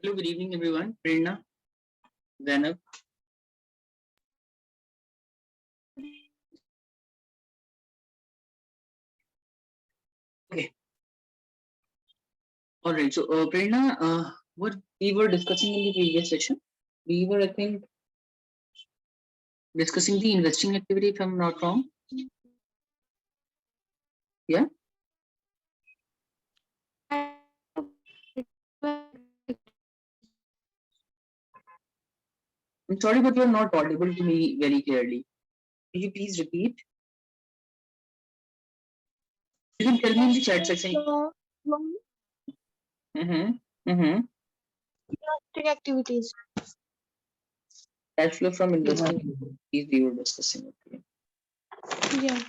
Hello, good evening, everyone. Prerna, Zainab. Okay. All right. So, Prerna, what we were discussing in the previous session, we were, I think, discussing the investing activity, if I'm not wrong. Yeah. I'm sorry, but you're not audible to me very clearly. Could you please repeat? You can tell me in the chat section. Mm-hmm. Mm-hmm. Investing activities. Cash flow from investing activities we were discussing. Okay. Yeah.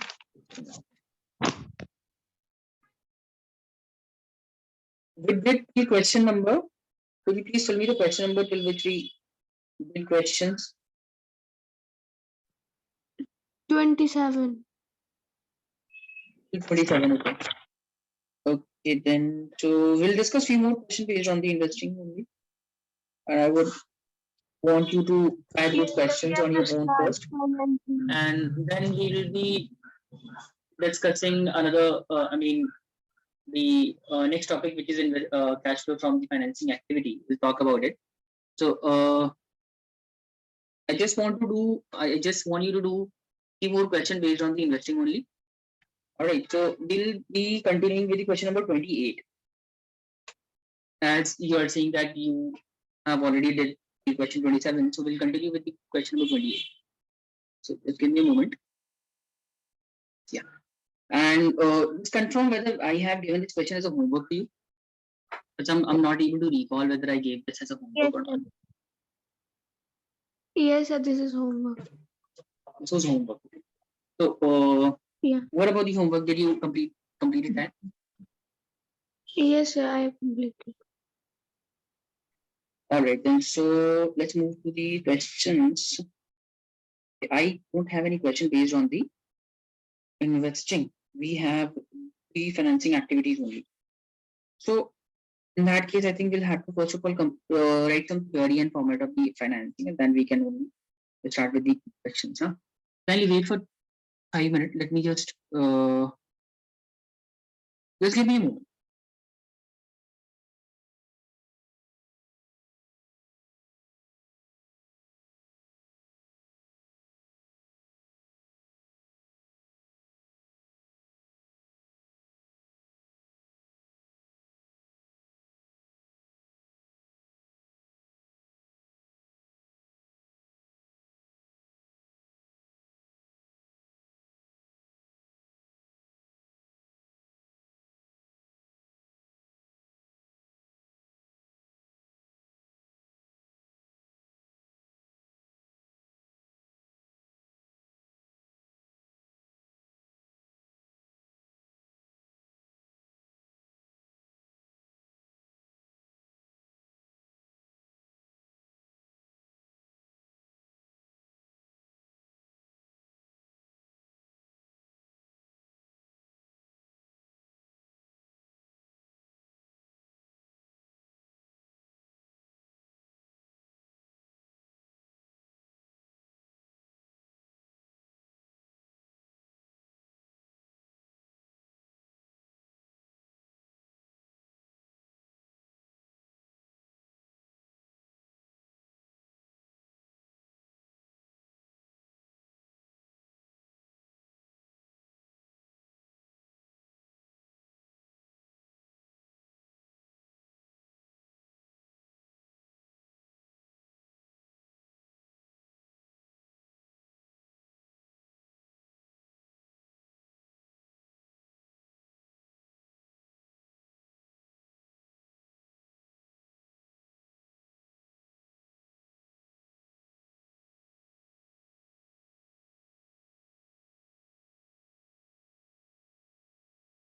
We did the question number. Could you please tell me the question number till which we did questions? 27. 27. Okay. Okay, then so we'll discuss few more questions based on the investing only. And I would want you to add those questions on your own first. And then we will be discussing another, the next topic, which is in cash flow from the financing activity. We'll talk about it. So I just want you to do few more questions based on the investing only. All right, so we'll be continuing with the question number 28. As you are saying that you have already did the question 27, so we'll continue with the question number 28. So just give me a moment. Yeah. And just confirm whether I have given this question as a homework to you. Because I'm not able to recall whether I gave this as a homework or not. Yes, sir, this is homework. This was homework. So Yeah. what about the homework? Did you completed that? Yes, sir, I have completed. All right, then so let's move to the questions. I don't have any question based on the investing. We have the financing activities only. So in that case, I think we'll have to first of all write some theory and format of the financing, and then we can only start with the questions. Huh? Kindly wait for 5 minutes. Let me just give me a moment.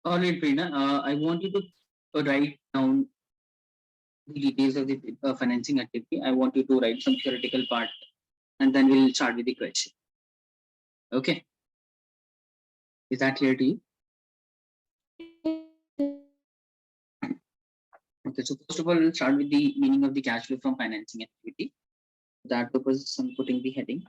All right, Prerna, I want you to write down the details of the financing activity. I want you to write some theoretical part, and then we'll start with the question. Okay. Is that clear to you? Okay, so first of all, we'll start with the meaning of the cash flow from financing activity. For that purpose, I'm putting the heading.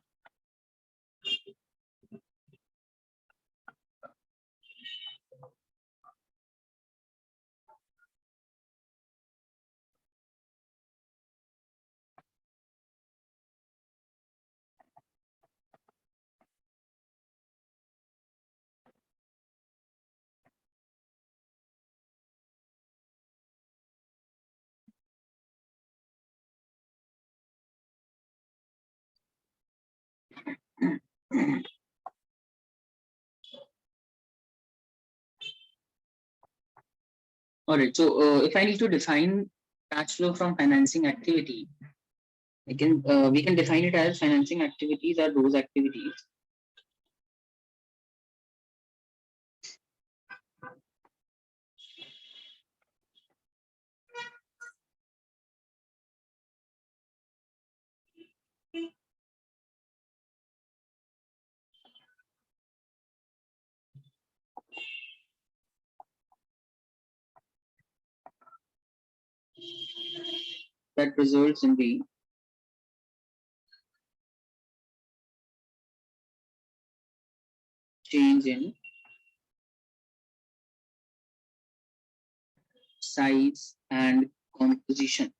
All right, so if I need to define cash flow from financing activity, we can define it as financing activities are those activities that results in the change in size and composition.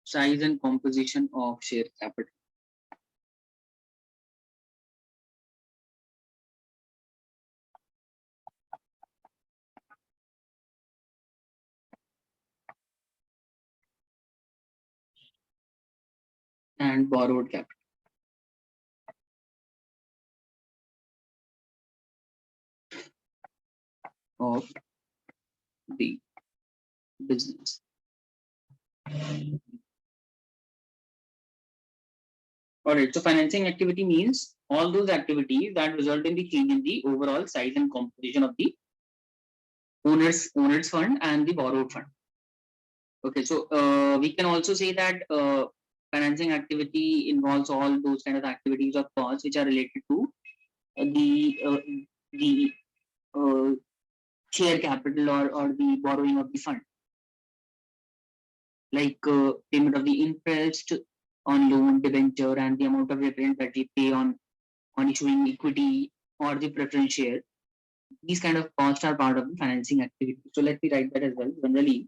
Size and composition of share capital. And borrowed capital of the business. All right, so financing activity means all those activities that result in the change in the overall size and composition of the owner's fund and the borrowed fund. Okay, so we can also say that financing activity involves all those kind of activities or costs which are related to the uh, share capital or the borrowing of the fund, like payment of the interest on loan, debenture, and the amount of return that we pay on issuing equity or the preference share. These kind of costs are part of the financing activity. So let me write that as well. Generally,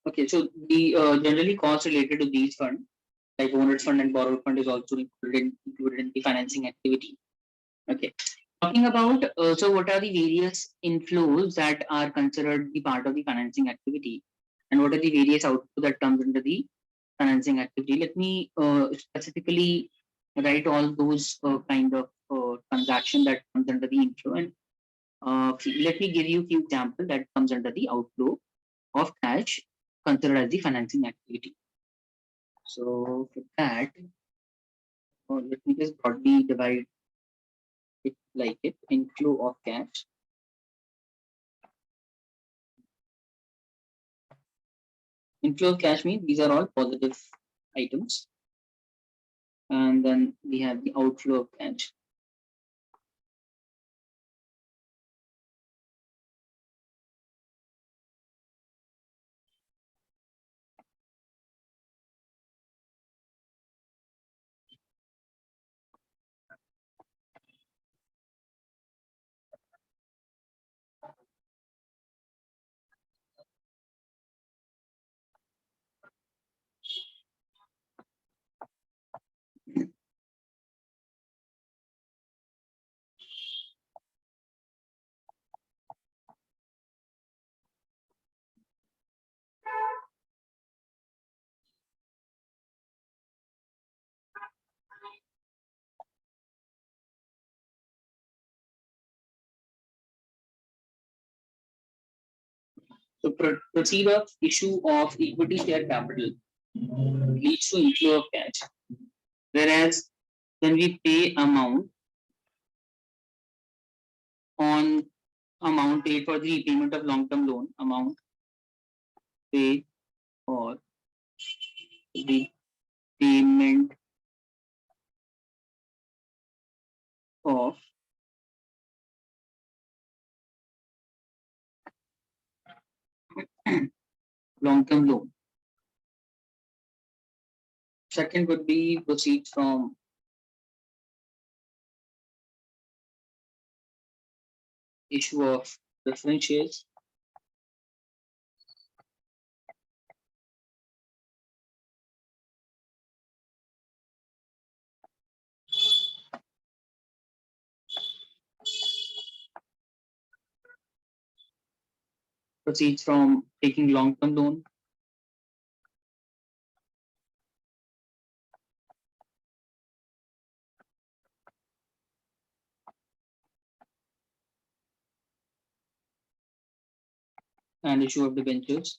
Okay, so the generally costs related to these funds, like owner's fund and borrowed fund, is also included in the financing activity. Okay. Talking about so what are the various inflows that are considered the part of the financing activity, and what are the various outflows that comes under the financing activity? Let me specifically write all those kind of transaction that comes under the inflow, and let me give you a few examples that comes under the outflow of cash considered as the financing activity. So for that, let me just broadly divide it like it inflow of cash. Inflow of cash means these are all positive items, and then we have the outflow of cash. So proceed of issue of equity share capital leads to inflow of cash, whereas when we pay on amount paid for the repayment of long-term loan, amount paid for the payment of long-term loan. Second would be proceeds from issue of preference shares. Proceeds from taking long-term loan, and issue of debentures.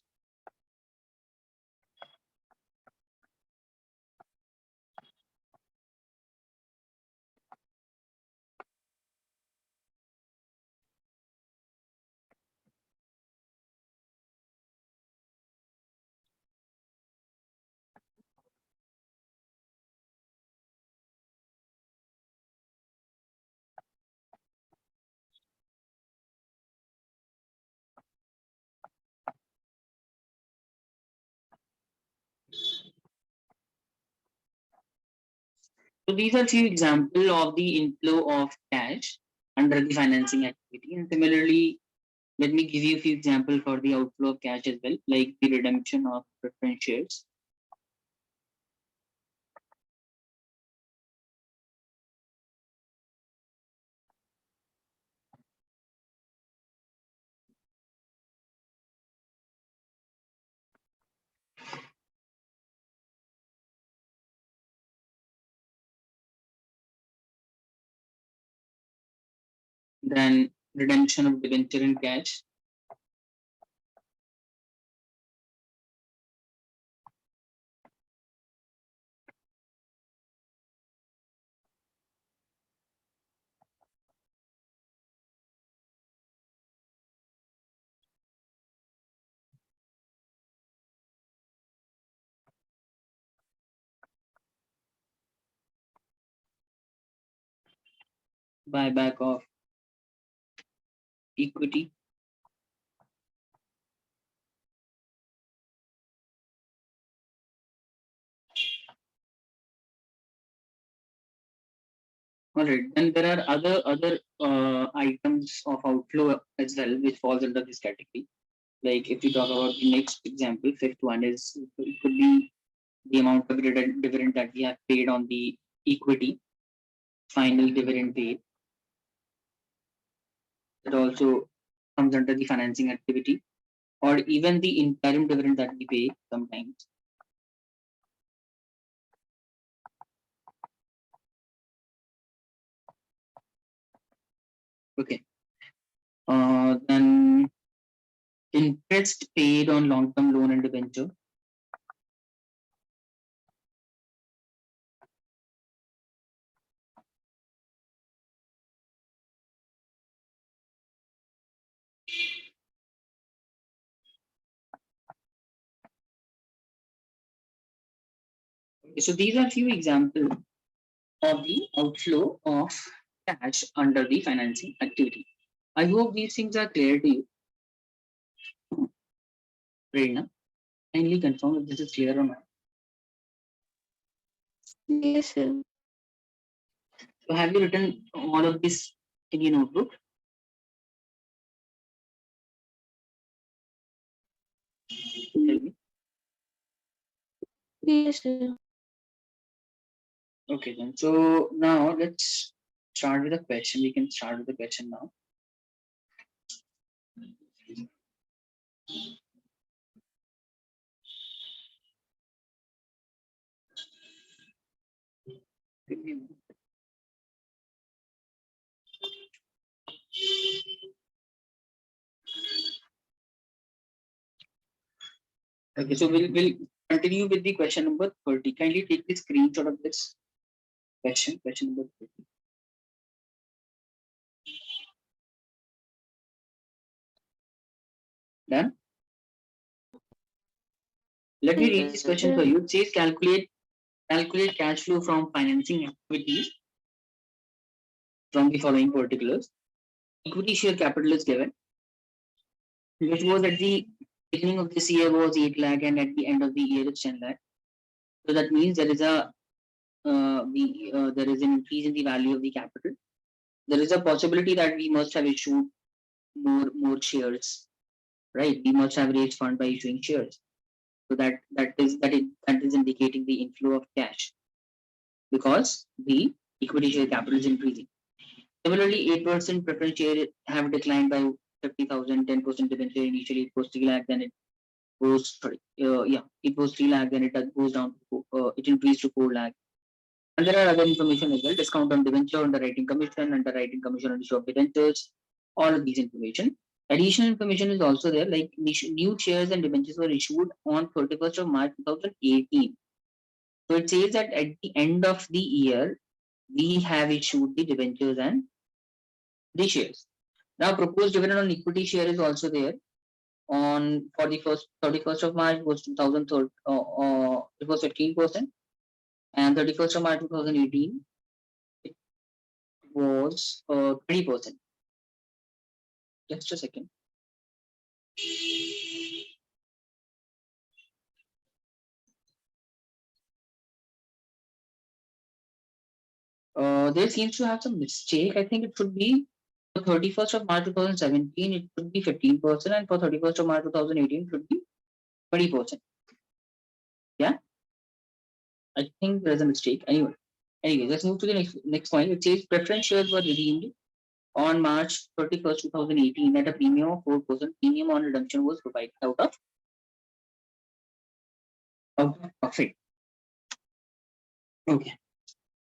So these are few examples of the inflow of cash under the financing activity. And similarly, let me give you a few examples for the outflow of cash as well, like the redemption of preference shares. Then redemption of debenture in cash. Buyback of equity. All right. Then there are other items of outflow as well, which falls under this category, Like if we talk about the next example, fifth one is it could be the amount of dividend that we have paid on the equity, final dividend paid. It also comes under the financing activity, or even the interim dividend that we pay sometimes. Okay. Then interest paid on long-term loan and debenture. Okay, so these are few examples of the outflow of cash under the financing activity. I hope these things are clear to you. Prerna, kindly confirm if this is clear or not. Yes, sir. So have you written all of this in your notebook? Tell me. Yes, sir. Okay then. So now let's start with a question. We can start with the question now. Okay, so we'll continue with the question number 30. Kindly take the screenshot of this question number 30. Done? Let me read this question for you. It says calculate cash flow from financing activities from the following particulars. Equity share capital is given, which was at the beginning of this year was 8 lakh and at the end of the year it's 10 lakh. So that means there is there is an increase in the value of the capital. There is a possibility that we must have issued more shares, right? We must have raised fund by issuing shares. So that is indicating the inflow of cash because the equity share capital is increasing. Similarly, 8% preference share have declined by 50,000, 10% debenture initially it was 3 lakh, then it goes, sorry, it was 3 lakh, then it goes down to, it increased to 4 lakh. And there are other information as well, discount on debenture, underwriting commission on issue of debentures, all of these information. Additional information is also there, like new shares and debentures were issued on 31st of March 2018. So it says that at the end of the year, we have issued the debentures and the shares. Now, proposed dividend on equity share is also there. On for the 31st of March was 2003, it was 15%, and 31st of March 2018 it was 20%. Just a second. There seems to have some mistake. I think it should be for 31st of March 2017, it should be 15%, and for 31st of March 2018, it should be 20%. Yeah, I think there's a mistake. Anyway, let's move to the next point. It says preference shares were redeemed on March 31st, 2018 at a premium of 4%. Premium on redemption was provided out of profit. Okay.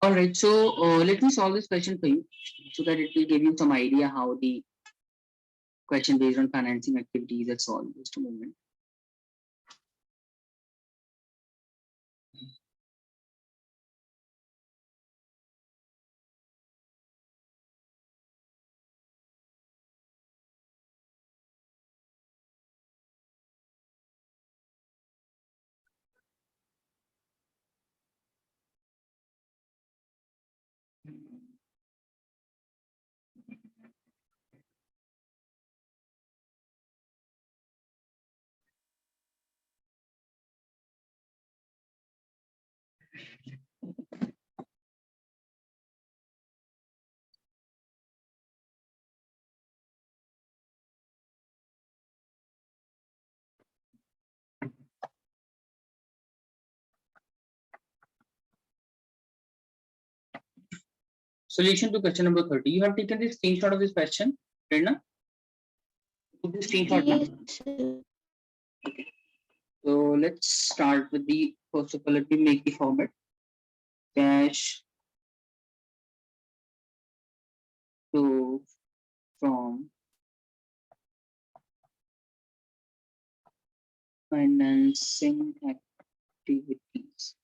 All right. So let me solve this question for you so that it will give you some idea how the question based on financing activities is solved. Just a moment. Solution to question number 30. You have taken the screenshot of this question, Prerna? Took the screenshot, na? Yes, sir. So let's start with the, first of all, let me make the format. Cash to from financing activities.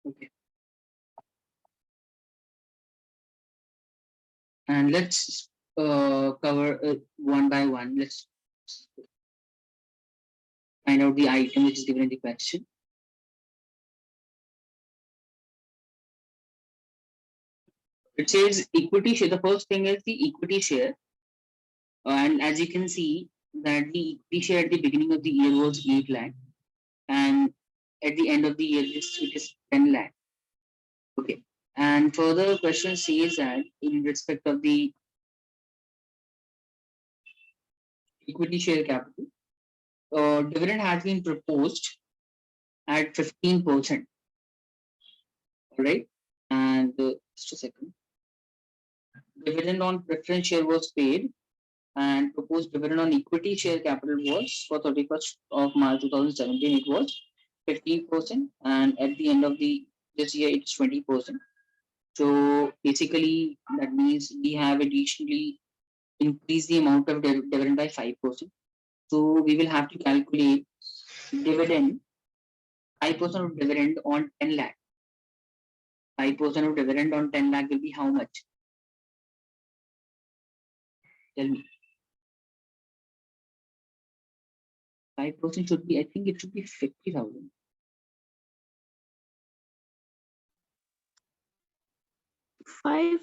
Okay. And let's cover one by one. Let's find out the item which is given in the question. It says equity share. The first thing is the equity share. And as you can see that the equity share at the beginning of the year was 8 lakh. And at the end of the year, it is 10 lakh. Okay. And further question says that in respect of the equity share capital, dividend has been proposed at 15%. All right. And just a second. Dividend on preference share was paid, and proposed dividend on equity share capital was for 31st of March 2017, it was 15%, and at the end of the this year it's 20%. So basically that means we have additionally increased the amount of dividend by 5%. So we will have to calculate dividend, 5% of dividend on 10 lakh. 5% of dividend on 10 lakh will be how much? Tell me. 5% should be, I think it should be 50,000. 5.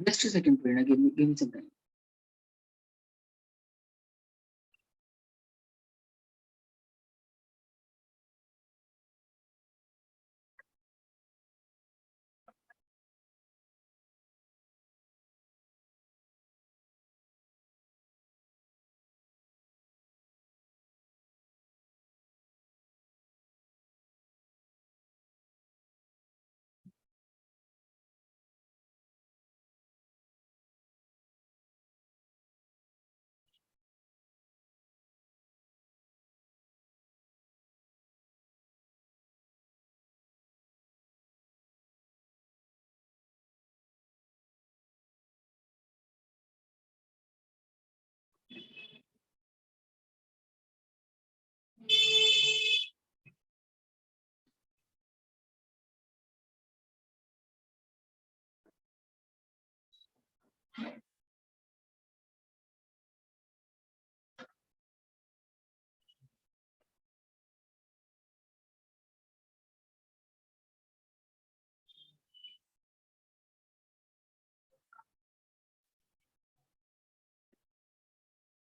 Just a second, Prerna, give me some time.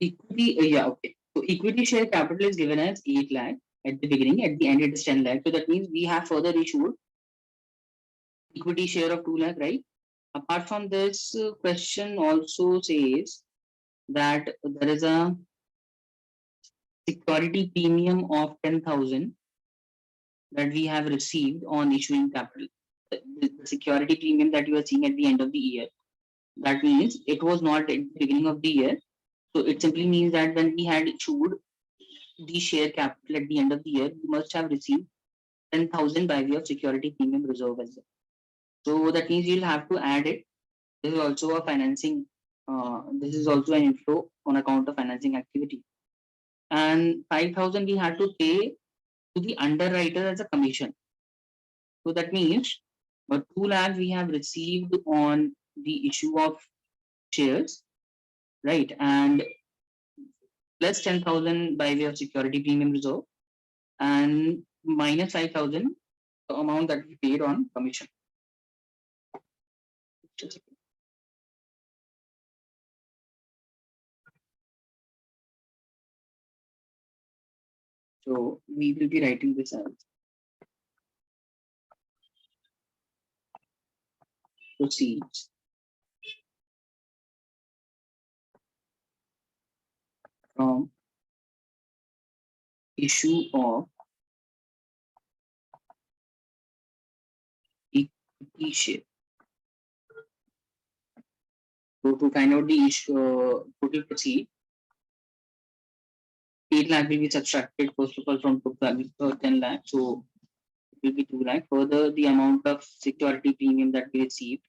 Equity, yeah, okay. So equity share capital is given as 8 lakh at the beginning, at the end it is 10 lakh. So that means we have further issued equity share of 2 lakh, right? Apart from this, question also says that there is a security premium of 10,000 that we have received on issuing capital. The security premium that you are seeing at the end of the year, that means it was not at the beginning of the year. So it simply means that when we had issued the share capital at the end of the year, we must have received 10,000 by way of security premium reserve as well. So that means you'll have to add it. This is also a financing, this is also an inflow on account of financing activity. And 5,000 we had to pay to the underwriter as a commission. So that means 2 lakh we have received on the issue of shares, right? And plus 10,000 by way of security premium reserve, and minus 5,000 the amount that we paid on commission. So we will be writing this as proceeds from issue of equity share. So to find out the issue, total proceed, 8 lakh will be subtracted first of all from book value, 10 lakh. So it will be 2 lakh. Further, the amount of security premium that we received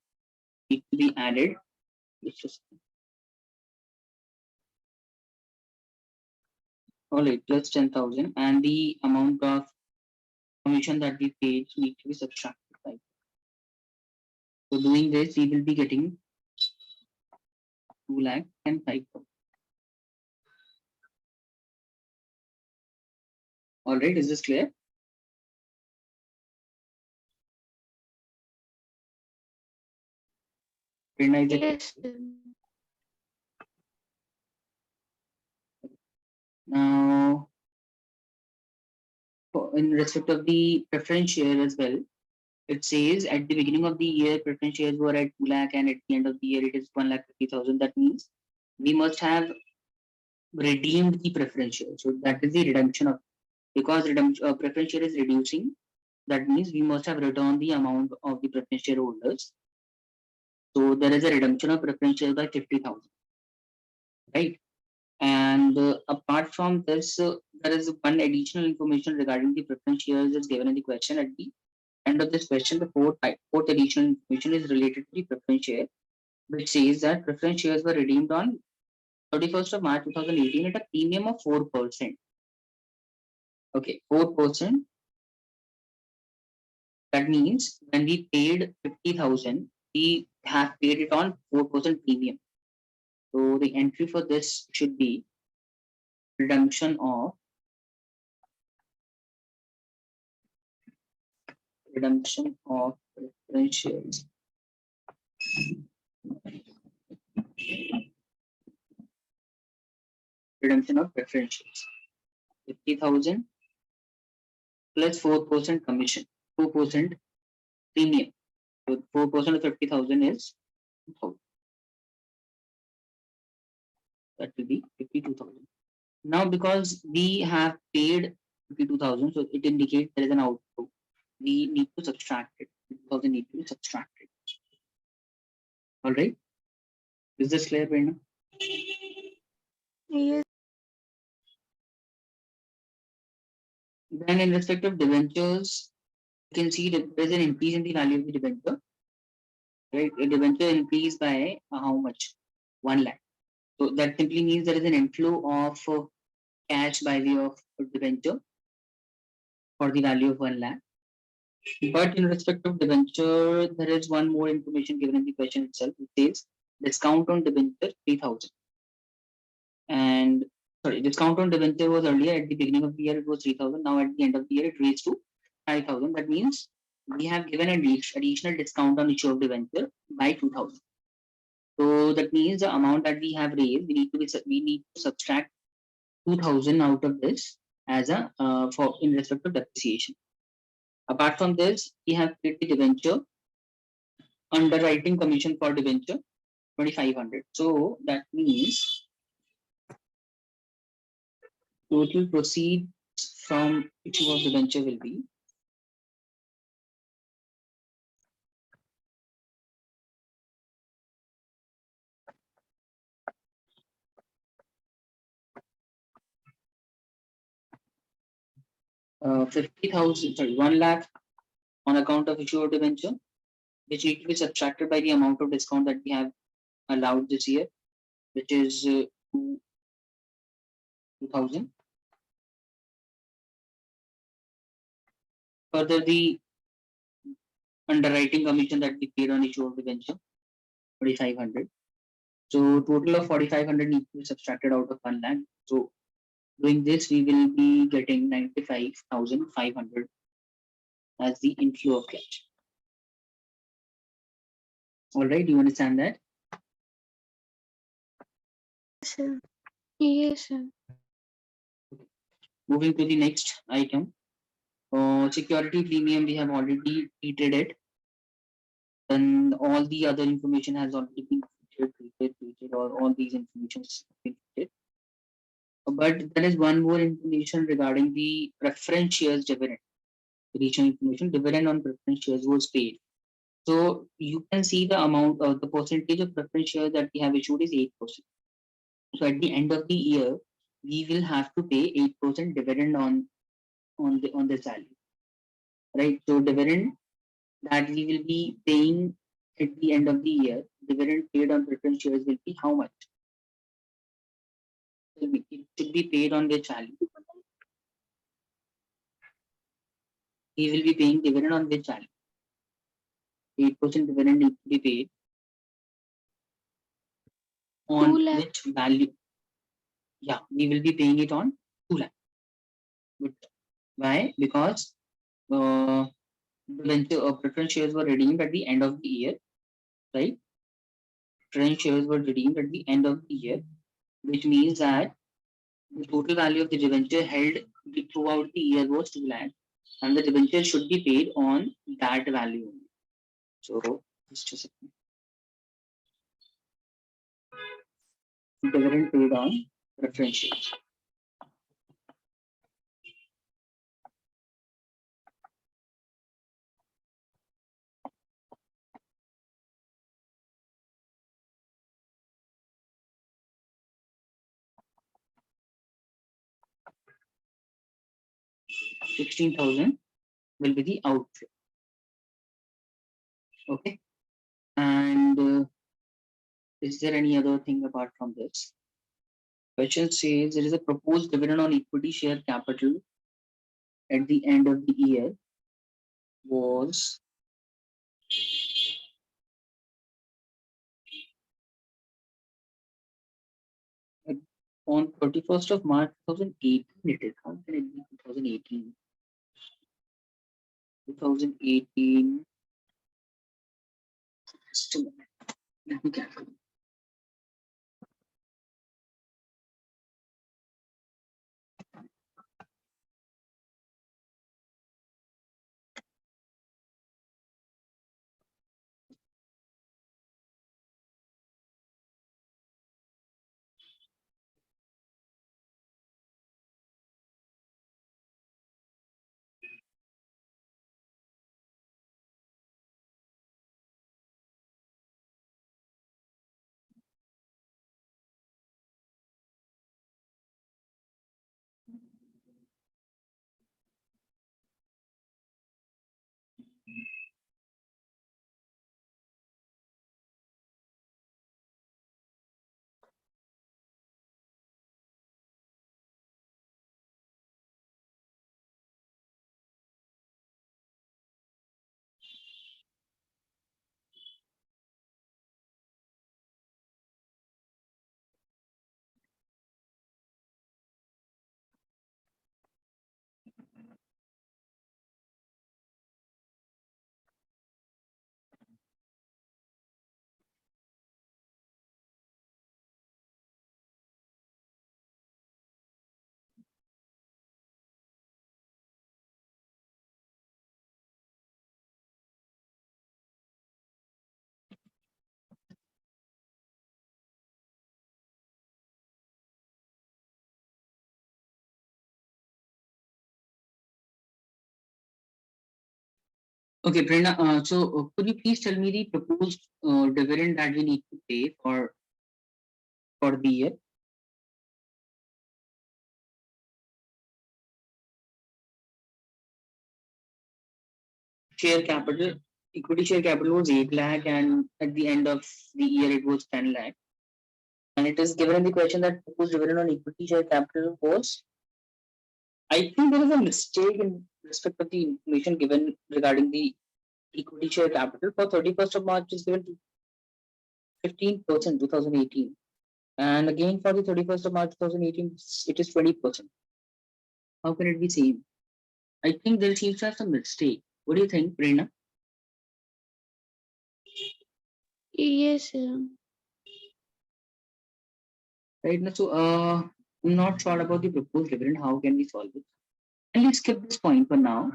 need to be added. All right, plus 10,000, and the amount of commission that we paid need to be subtracted. Right? So doing this, we will be getting 2 lakh and 5,000. All right, is this clear? Yes. Now, in respect of the preference share as well, it says at the beginning of the year, preference shares were at 2 lakh, and at the end of the year, it is 1,50,000. That means we must have redeemed the preference share. So that is the redemption of, because preference share is reducing. That means we must have returned the amount of the preference shareholders. So there is a redemption of preference shares by 50,000, right? And apart from this, there is one additional information regarding the preference shares is given in the question. At the end of this question, the fourth additional information is related to the preference share, which says that preference shares were redeemed on 31st of March 2018 at a premium of 4%. Okay, 4%. That means when we paid 50,000, we have paid it on 4% premium. So the entry for this should be redemption of preference shares. Redemption of preference shares. 50,000 plus 4% commission, 4% premium. So 4% of 50,000 is 2,000. That will be 52,000. Now, because we have paid 52,000, so it indicates there is an outflow. We need to subtract it. 50,000 need to be subtracted. All right. Is this clear, Brenda? Yes. Then, in respect of debentures, you can see that there is an increase in the value of the debenture. Right? A debenture increased by how much? 1 lakh. So that simply means there is an inflow of cash by way of debenture for the value of 1 lakh. But in respect of debenture, there is one more information given in the question itself. It says discount on debenture 3,000. And sorry, discount on debenture was earlier at the beginning of the year, it was 3,000. Now at the end of the year, it raised to 5,000. That means we have given an additional discount on issue of debenture by 2,000. So that means the amount that we have raised, we need to subtract 2,000 out of this as a for in respect of depreciation. Apart from this, we have paid the debenture underwriting commission for debenture 2,500. So that means total proceeds from issue of debenture will be 50,000, sorry, 1 lakh on account of issue of debenture, which need to be subtracted by the amount of discount that we have allowed this year, which is 2,000. Further, the underwriting commission that we paid on issue of debenture, 4,500. So total of 4,500 needs to be subtracted out of 1 lakh. So doing this, we will be getting 95,500 as the inflow of cash. All right, do you understand that? Sir. Yes, sir. Moving to the next item. Security premium, we have already treated it. Then all the other information has already been treated, or all these information has been treated. But there is one more information regarding the preference shares dividend. Additional information, dividend on preference shares was paid. So you can see the amount of the percentage of preference shares that we have issued is 8%. So at the end of the year, we will have to pay 8% dividend on the salary, right? So dividend that we will be paying at the end of the year, dividend paid on preference shares will be how much? It should be paid on their salary. We will be paying dividend on their salary. 8% dividend needs to be paid on 2 lakh. which value? Yeah, we will be paying it on 2 lakh. But why? Because the venture preference shares were redeemed at the end of the year, right? Preference shares were redeemed at the end of the year, which means that the total value of the debenture held throughout the year was 2 lakh, and the debenture should be paid on that value only. So just a second. Dividend paid on preference shares. $16,000 will be the outflow. Okay. And is there any other thing apart from this? Question says there is a proposed dividend on equity share capital at the end of the year was on 31st of March 2018. It is. How can it be 2018? 2018. Just a minute. Let me calculate. Okay, Prerna, so could you please tell me the proposed dividend that we need to pay for the year? Share capital, equity share capital was 8 lakh, and at the end of the year it was 10 lakh. And it is given in the question that proposed dividend on equity share capital was. I think there is a mistake in respect of the information given regarding the equity share capital. For 31st of March is given to 15% 2018. And again for the 31st of March 2018, it is 20%. How can it be same? I think there seems to have some mistake. What do you think, Prerna? Yes, sir. Right now, so I'm not sure about the proposed dividend. How can we solve it? And let's skip this point for now.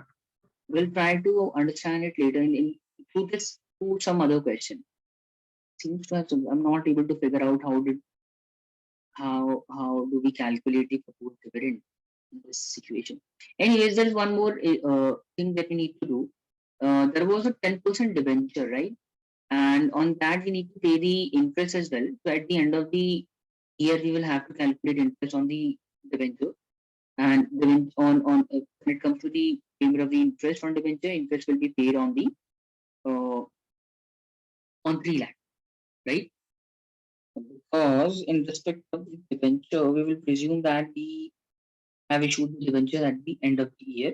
We'll try to understand it later in through this through some other question. Seems to have some, I'm not able to figure out how do we calculate the proposed dividend in this situation. Anyways, there's one more thing that we need to do. There was a 10% debenture, right? And on that we need to pay the interest as well. So at the end of the year, we will have to calculate interest on the debenture. And when it comes to the payment of the interest on debenture, interest will be paid uh, on 3 lakh, right? Because in respect of the debenture, we will presume that we have issued the debenture at the end of the year,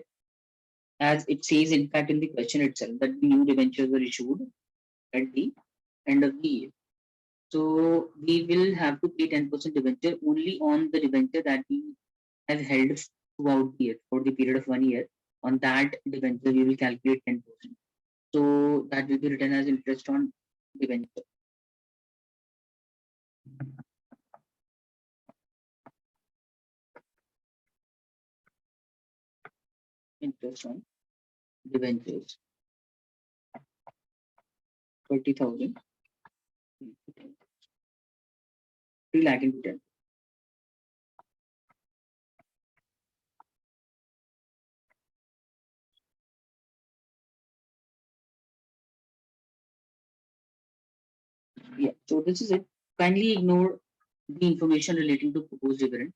as it says, in fact, in the question itself, that the new debentures were issued at the end of the year. So we will have to pay 10% debenture only on the debenture that we have held throughout the year for the period of 1 year. On that debenture, we will calculate 10%. So that will be written as interest on debenture. Interest on debentures, 30,000, 3 lakh into 10. Yeah, so this is it. Kindly ignore the information relating to proposed dividend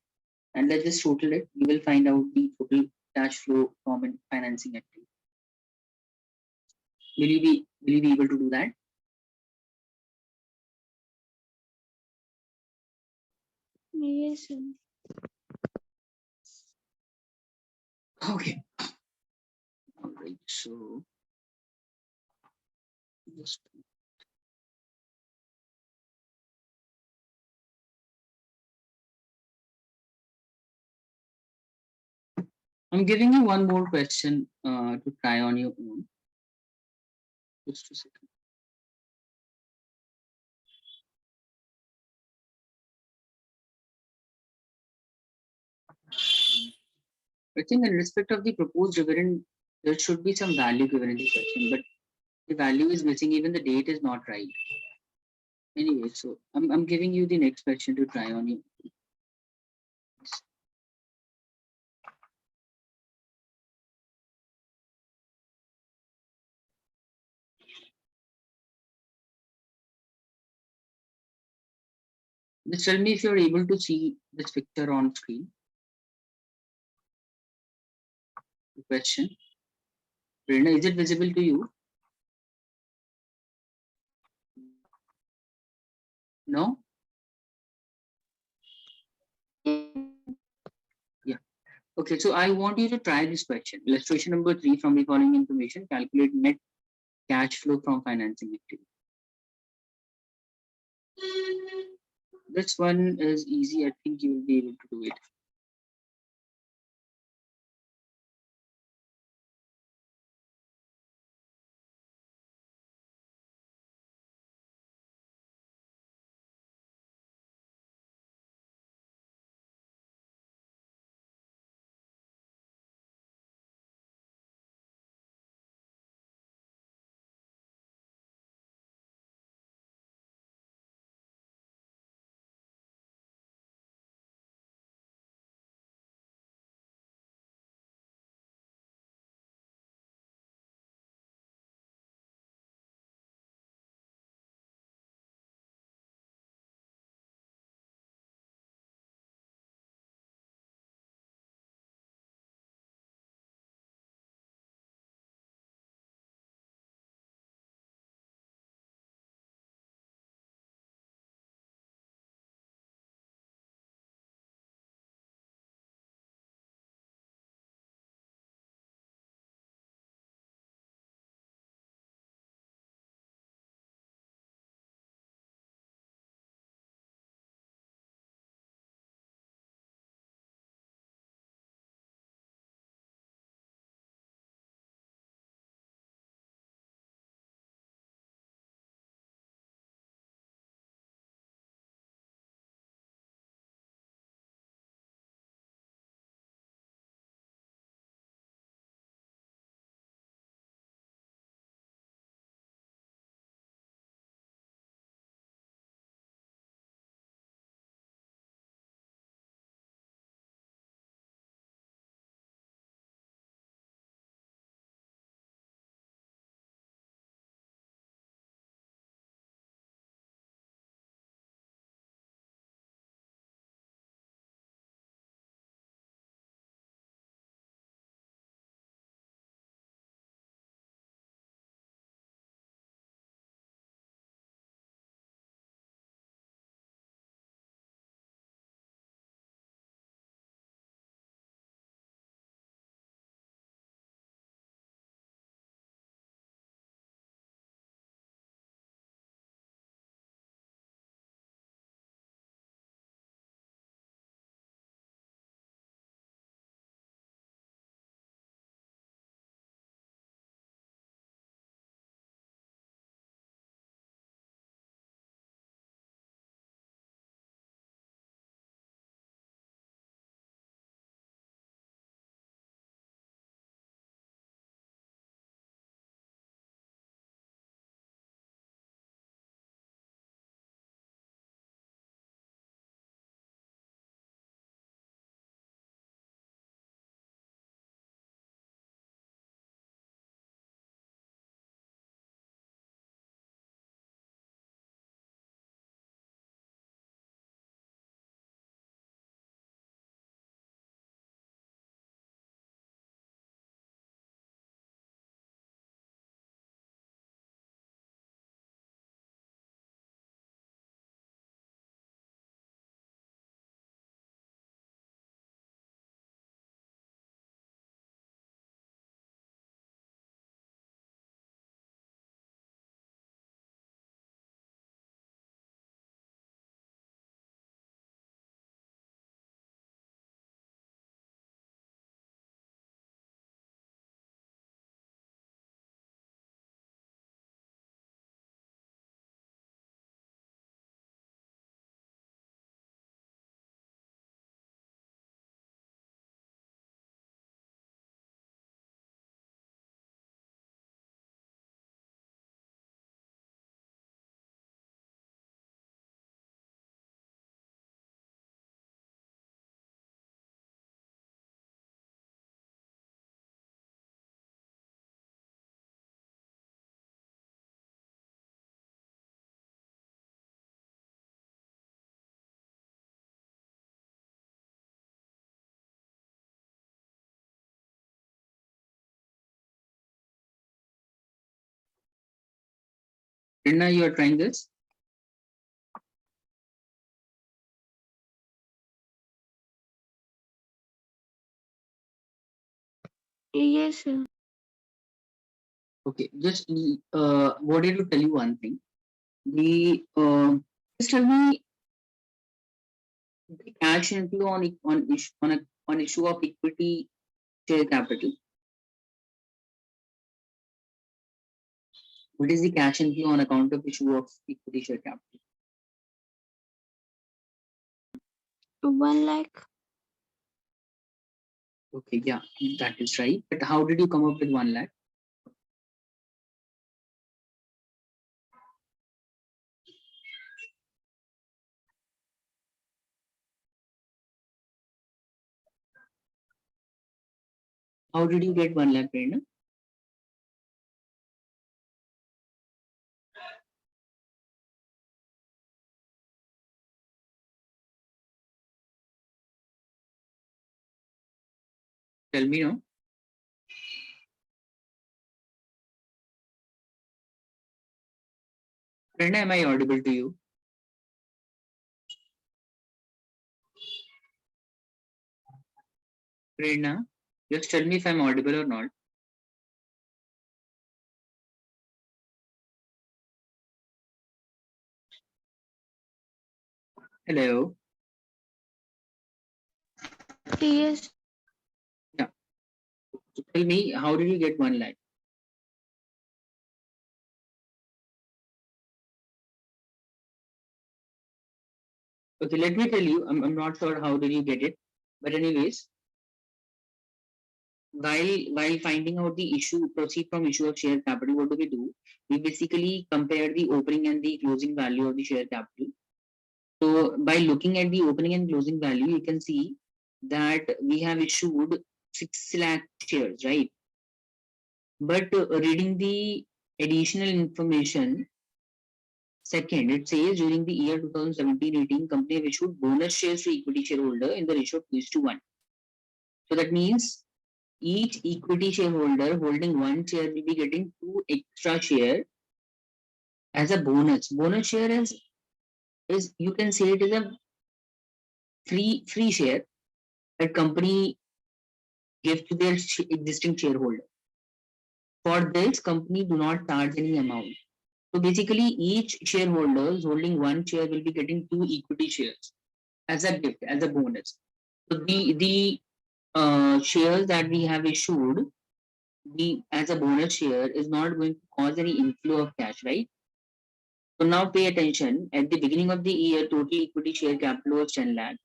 and let's just total it. You will find out the total cash flow from financing activity. Will you be able to do that? Yes, sir. Okay. All right. So just I'm giving you one more question to try on your own. Just a second. I think in respect of the proposed dividend, there should be some value given in the question, but the value is missing. Even the date is not right. Anyway, so I'm giving you the next question to try on you. Just tell me if you're able to see this picture on screen. The question. Prerna, is it visible to you? No? Yeah. Okay, so I want you to try this question. Illustration number 3, from the following information, calculate net cash flow from financing activity. This one is easy. I think you will be able to do it. Prerna, you are trying this? Yes, sir. Okay, just wanted to tell you one thing. Just tell me the cash inflow on issue of equity share capital. What is the cash inflow on account of issue of equity share capital? 1 lakh. Okay, yeah, that is right. But how did you come up with 1 lakh? How did you get 1 lakh, Prerna? Tell me now. Prerna, am I audible to you? Prerna, just tell me if I'm audible or not. Hello. Yes. Yeah. So tell me, how did you get 1 lakh? Okay, let me tell you. I'm not sure how did you get it, but anyways, while finding out the issue, proceed from issue of share capital, what do? We basically compare the opening and the closing value of the share capital. So by looking at the opening and closing value, you can see that we have issued 6 lakh shares, right? But reading the additional information, second, it says during the year 2017-18, company have issued bonus shares to equity shareholder in the ratio of 2:1. So that means each equity shareholder holding 1 share will be getting 2 extra share as a bonus. Bonus share is you can say it is a free share that company gives to their existing shareholder. For this, company do not charge any amount. So basically, each shareholder holding 1 share will be getting 2 equity shares as a gift, as a bonus. So the shares that we have issued, the as a bonus share is not going to cause any inflow of cash, right? So now pay attention. At the beginning of the year, total equity share capital was 10 lakh,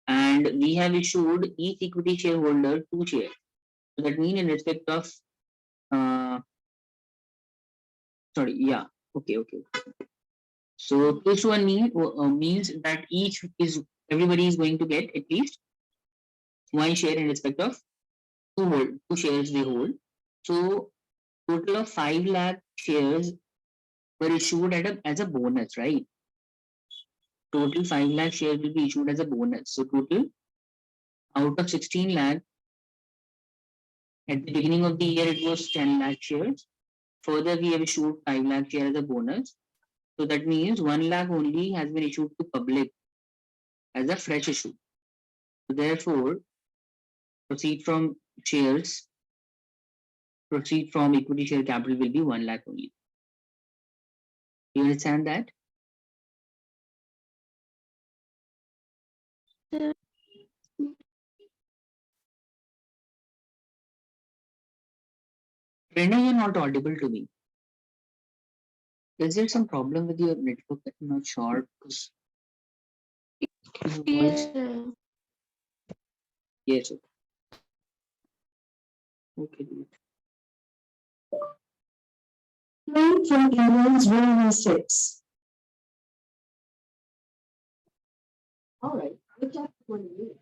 and we have issued each equity shareholder 2 shares. So that means in respect of sorry, yeah, okay. So 2:1 means that each is everybody is going to get at least 1 share in respect of 2 shares they hold. So total of 5 lakh shares were issued as a bonus, right? Total 5 lakh shares will be issued as a bonus. So total out of 16 lakh at the beginning of the year it was 10 lakh shares. Further we have issued 5 lakh shares as a bonus. So that means 1 lakh only has been issued to public as a fresh issue. So therefore, proceed from shares, proceed from equity share capital will be 1 lakh only. You understand that? Sir. Prerna, you're not audible to me. Is there some problem with your network? I'm not sure because your voice. Yes, sir. Yes. Okay. Learn from Indians wrong mistakes. All right. Good luck for you.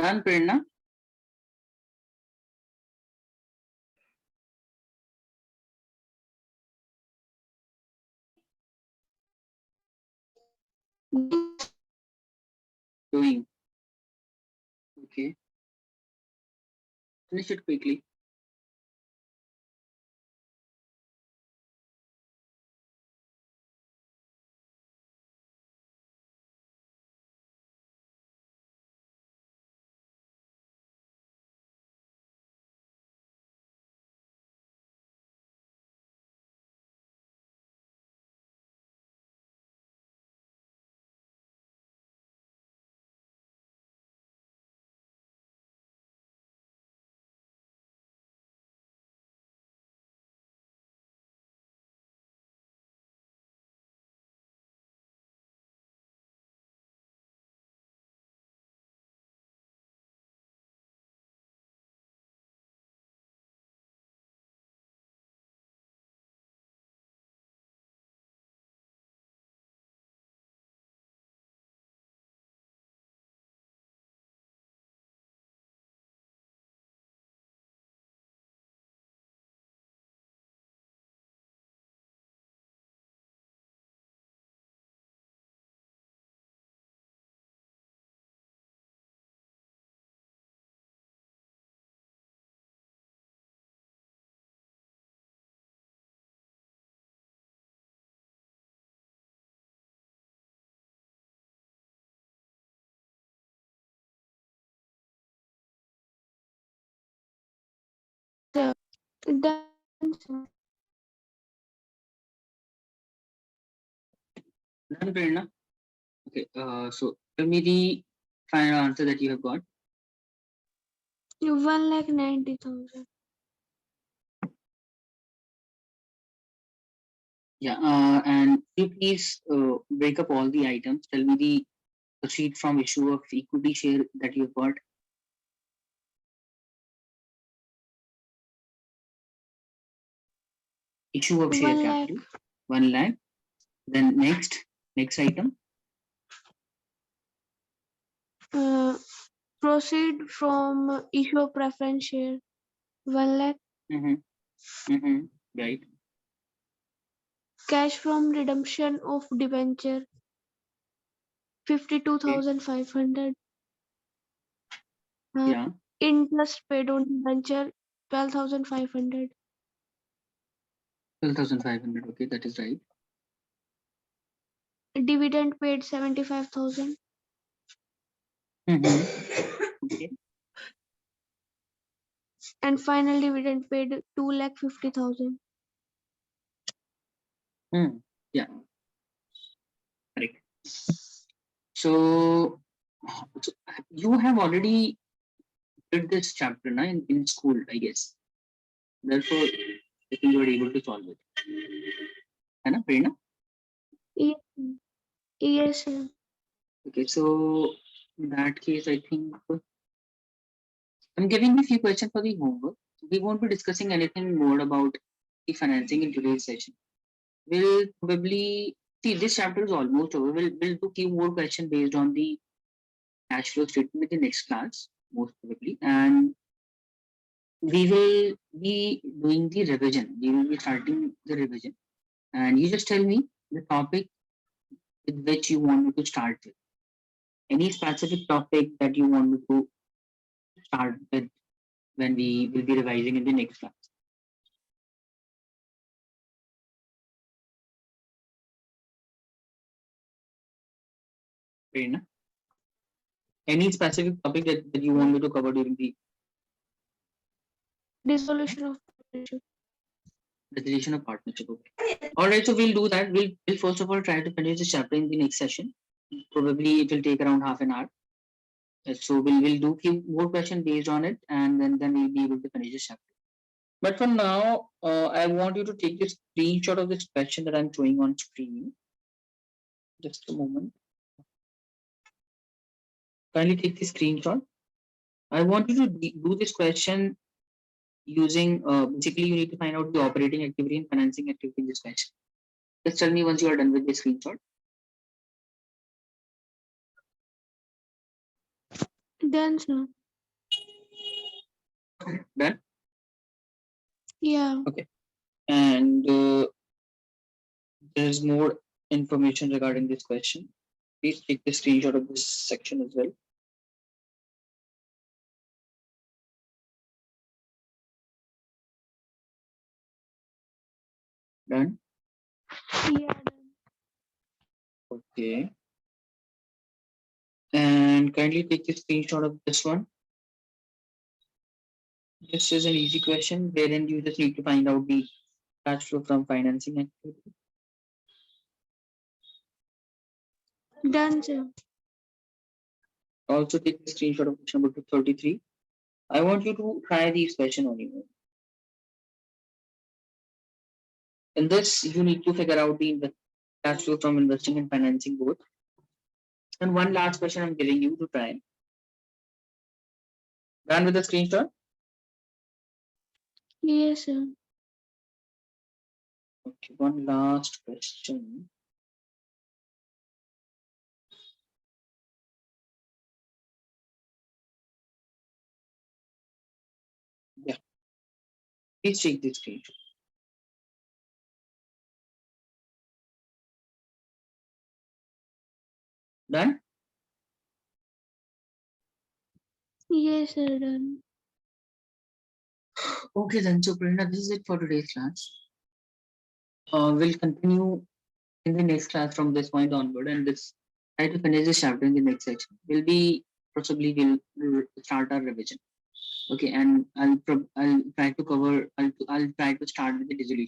Done, Prerna? Doing. Okay. Finish it quickly. Done, sir. Done, Prerna? Okay. So tell me the final answer that you have got. 1,90,000. Yeah. And you please break up all the items. Tell me the proceed from issue of equity share that you've got. Issue of share 1 lakh. capital. 1 lakh. Then next item. Proceed from issue of preference share. 1 lakh. Mm-hmm. Mm-hmm. Right. Cash from redemption of debenture. 52,500. Yeah. Interest paid on debenture. 12,500. 12,500. Okay, that is right. Dividend paid 75,000. Mm-hmm. Okay. And final dividend paid 2,50,000. Mm. Yeah. Correct. So, so you have already did this chapter na, in school, I guess. Therefore, I think you are able to solve it. है ना, Prerna? Yes, sir. Yes, sir. Okay, so in that case, I think I'm giving you a few questions for the homework. We won't be discussing anything more about the financing in today's session. We'll probably see this chapter is almost over. We'll do few more questions based on the cash flow statement in the next class, most probably. And we will be doing the revision. We will be starting the revision. And you just tell me the topic with which you want me to start with. Any specific topic that you want me to start with when we will be revising in the next class. Prerna? Any specific topic that you want me to cover during the Dissolution of partnership. resolution of partnership? Okay. All right, so we'll do that. We'll first of all try to finish this chapter in the next session. Probably it will take around half an hour. So we'll do few more questions based on it, and then we'll be able to finish this chapter. But for now, I want you to take this screenshot of this question that I'm showing on screen. Just a moment. Kindly take the screenshot. I want you to do this question using basically you need to find out the operating activity and financing activity in this question. Just tell me once you are done with the screenshot. Done, sir. Done? Yeah. And there's more information regarding this question. Please take the screenshot of this section as well. Done? Yeah. Done. Okay. And kindly take the screenshot of this one. This is an easy question wherein you just need to find out the cash flow from financing activity. Done, sir. Also take the screenshot of question number 33. I want you to try these questions on your own. In this, you need to figure out the cash flow from investing and financing both. And one last question I'm giving you to try. Done with the screenshot? Yes, sir. Okay, one last question. Yeah, please take this screenshot. Done? Yes, sir. Done. Okay, then. So, Prerna, this is it for today's class. We'll continue in the next class from this point onward, and this try to finish this chapter in the next section. We'll start our revision. Okay, and I'll try to cover. I'll try to start with the dissolution.